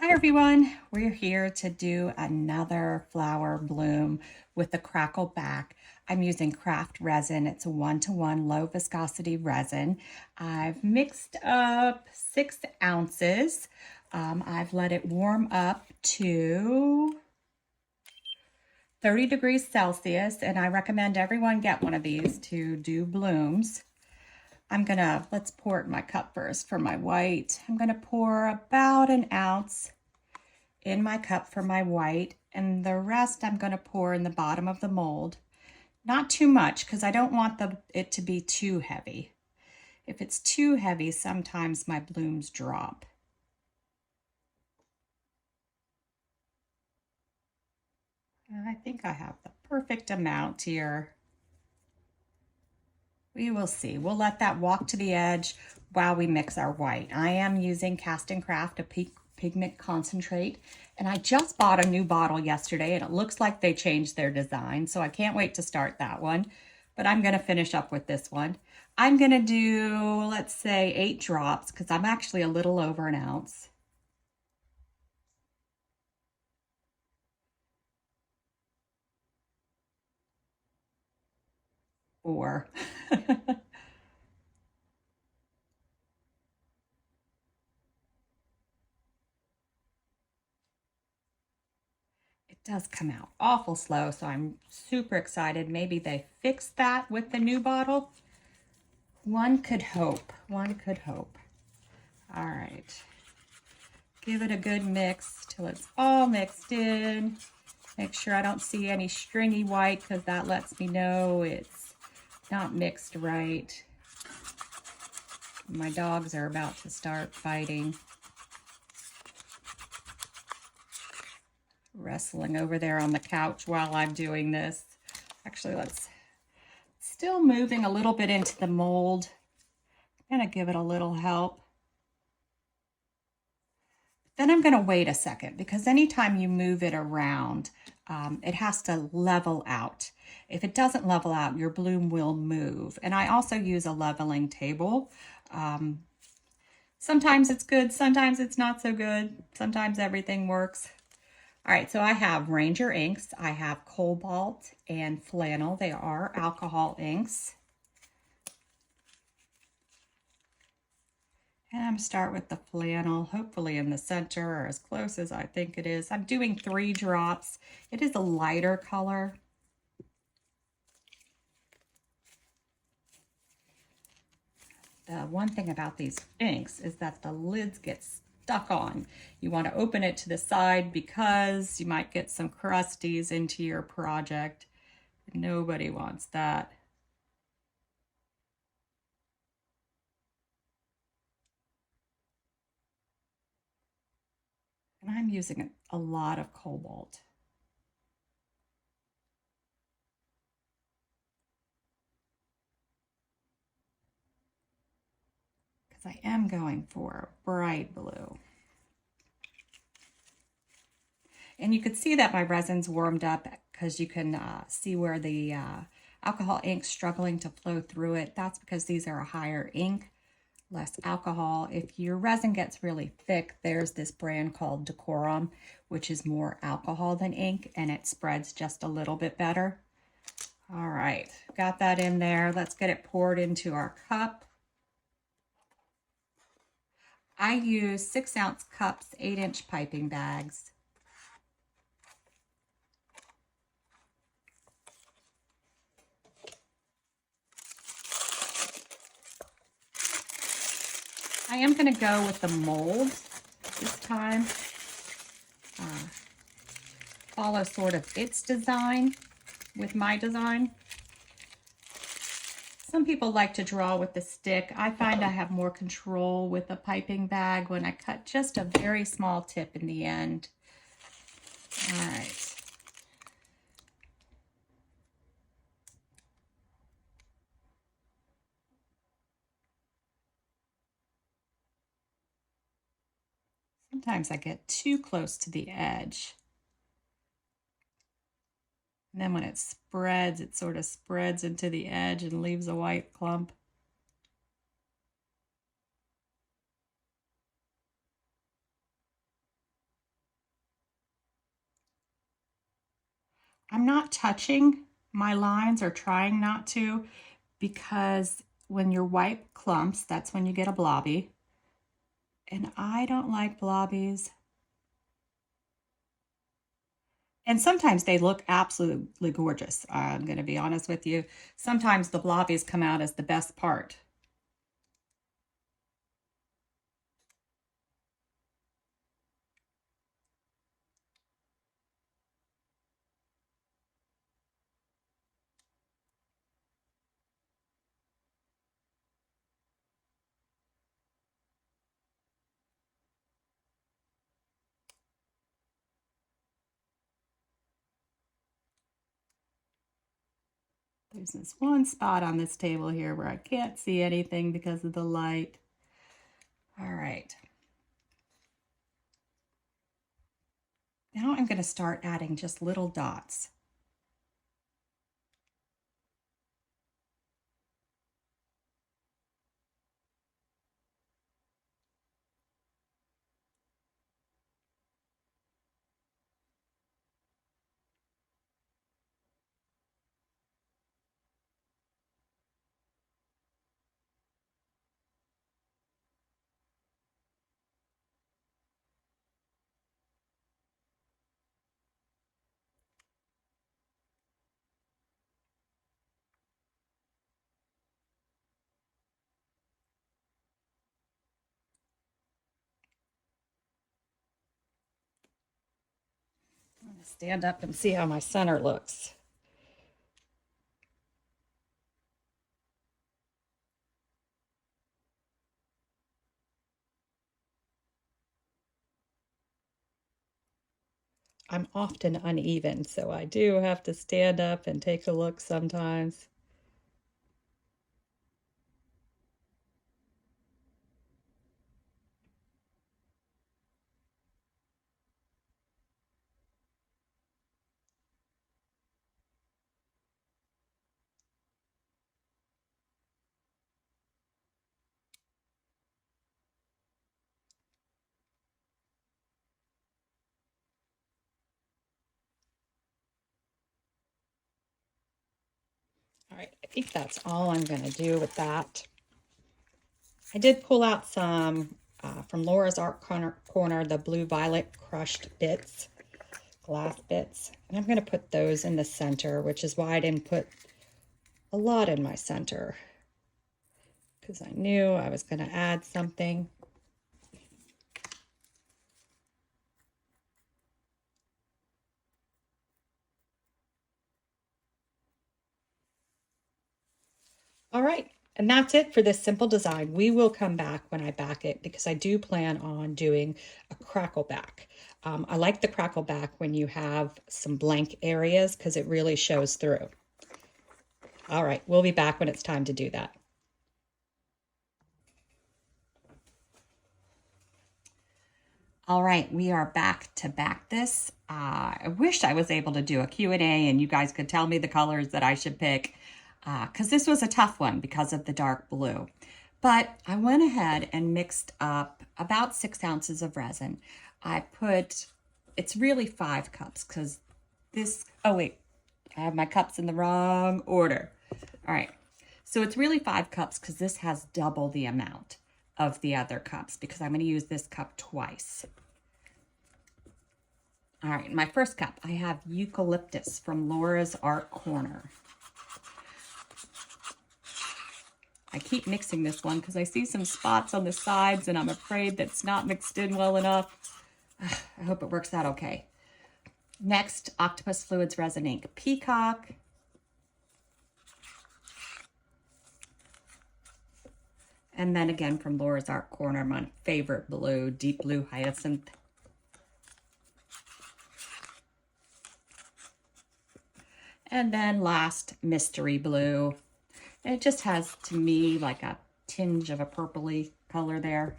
Hi everyone, we're here to do another flower bloom with the Crackle back. I'm using craft resin. It's a 1-to-1 low viscosity resin. I've mixed up 6 ounces. I've let it warm up to 30 degrees Celsius, and I recommend everyone get one of these to do blooms. Let's pour it in my cup first for my white. I'm gonna pour about an ounce in my cup for my white, and the rest I'm going to pour in the bottom of the mold. Not too much because I don't want it to be too heavy. If it's too heavy, sometimes my blooms drop. And I think I have the perfect amount here. We will see. We'll let that walk to the edge while we mix our white. I am using Cast and Craft, a pigment concentrate, and I just bought a new bottle yesterday, and it looks like they changed their design, so I can't wait to start that one. But I'm going to finish up with this one. I'm going to do, let's say, 8 drops because I'm actually a little over an ounce. 4. It does come out awful slow, so I'm super excited. Maybe they fixed that with the new bottle. One could hope. One could hope. All right. Give it a good mix till it's all mixed in. Make sure I don't see any stringy white because that lets me know it's not mixed right. My dogs are about to start fighting. Wrestling over there on the couch while I'm doing this. Actually, still moving a little bit into the mold. I'm gonna give it a little help. Then I'm gonna wait a second because anytime you move it around, it has to level out. If it doesn't level out, your bloom will move. And I also use a leveling table. Sometimes it's good, sometimes it's not so good. Sometimes everything works. All right, so I have Ranger inks, I have Cobalt and Flannel. They are alcohol inks. And I'm start with the Flannel, hopefully in the center or as close as I think it is. I'm doing 3 drops. It is a lighter color. The one thing about these inks is that the lids get stuck on. You want to open it to the side because you might get some crusties into your project. Nobody wants that. And I'm using a lot of Cobalt. Because I am going for a bright blue. And you could see that my resin's warmed up because you can see where the alcohol ink's struggling to flow through it. That's because these are a higher ink, less alcohol. If your resin gets really thick, there's this brand called Decorum, which is more alcohol than ink, and it spreads just a little bit better. All right, got that in there. Let's get it poured into our cup. I use 6-ounce cups, 8-inch piping bags. I am going to go with the mold this time. Follow sort of its design with my design. Some people like to draw with the stick. I find I have more control with a piping bag when I cut just a very small tip in the end. All right. Sometimes I get too close to the edge. And then when it spreads, it sort of spreads into the edge and leaves a white clump. I'm not touching my lines or trying not to, because when you're white clumps, that's when you get a blobby. And I don't like blobbies. And sometimes they look absolutely gorgeous. I'm going to be honest with you. Sometimes the blobbies come out as the best part. There's this one spot on this table here where I can't see anything because of the light. All right. Now I'm going to start adding just little dots. I'm going to stand up and see how my center looks. I'm often uneven, so I do have to stand up and take a look sometimes. All right, I think that's all I'm going to do with that. I did pull out some from Laura's Art Corner, the blue violet crushed bits, glass bits. And I'm going to put those in the center, which is why I didn't put a lot in my center, because I knew I was going to add something. All right, and that's it for this simple design. We will come back when I back it, because I do plan on doing a crackle back. I like the crackle back when you have some blank areas, because it really shows through. All right, we'll be back when it's time to do that. All right, we are back to back this. I wish I was able to do a Q&A and you guys could tell me the colors that I should pick, because this was a tough one because of the dark blue. But I went ahead and mixed up about 6 ounces of resin. It's really 5 cups, because oh wait, I have my cups in the wrong order. All right, so it's really 5 cups because this has double the amount of the other cups, because I'm going to use this cup twice. All right, my first cup, I have Eucalyptus from Laura's Art Corner. I keep mixing this one because I see some spots on the sides and I'm afraid that's not mixed in well enough. I hope it works out okay. Next, Octopus Fluids Resin Ink Peacock. And then again from Laura's Art Corner, my favorite blue, Deep Blue Hyacinth. And then last, Mystery Blue. And it just has, to me, like a tinge of a purpley color there.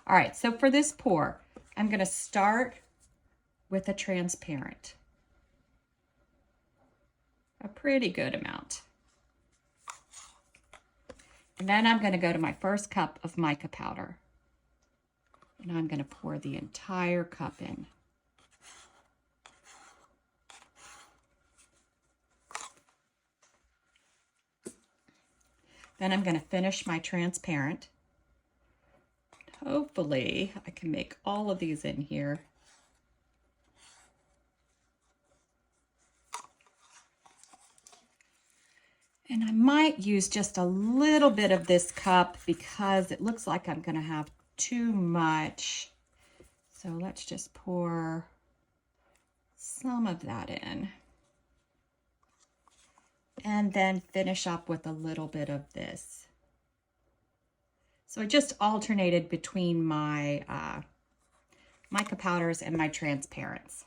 All right, so for this pour, I'm going to start with a transparent. A pretty good amount. And then I'm going to go to my first cup of mica powder. And I'm going to pour the entire cup in. Then I'm going to finish my transparent. Hopefully I can make all of these in here. And I might use just a little bit of this cup because it looks like I'm going to have too much. So let's just pour some of that in. And then finish up with a little bit of this. So I just alternated between my mica powders and my transparents.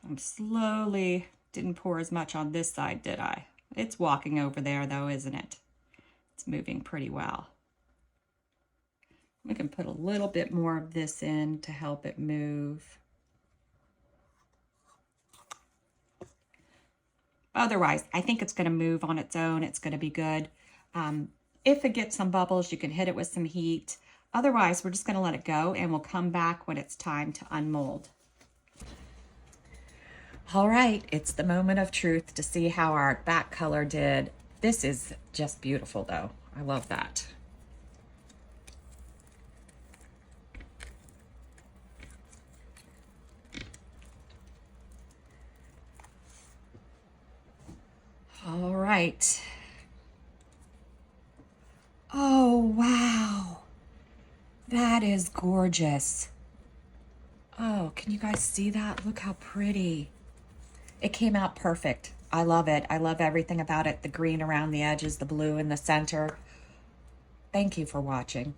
I'm slowly, didn't pour as much on this side, did I? It's walking over there though, isn't it? It's moving pretty well. We can put a little bit more of this in to help it move. Otherwise, I think it's going to move on its own. It's going to be good. If it gets some bubbles, you can hit it with some heat. Otherwise, we're just going to let it go and we'll come back when it's time to unmold. All right, it's the moment of truth to see how our back color did. This is just beautiful though. I love that. All right. Oh, wow. That is gorgeous. Oh, can you guys see that? Look how pretty. It came out perfect. I love it. I love everything about it. The green around the edges, the blue in the center. Thank you for watching.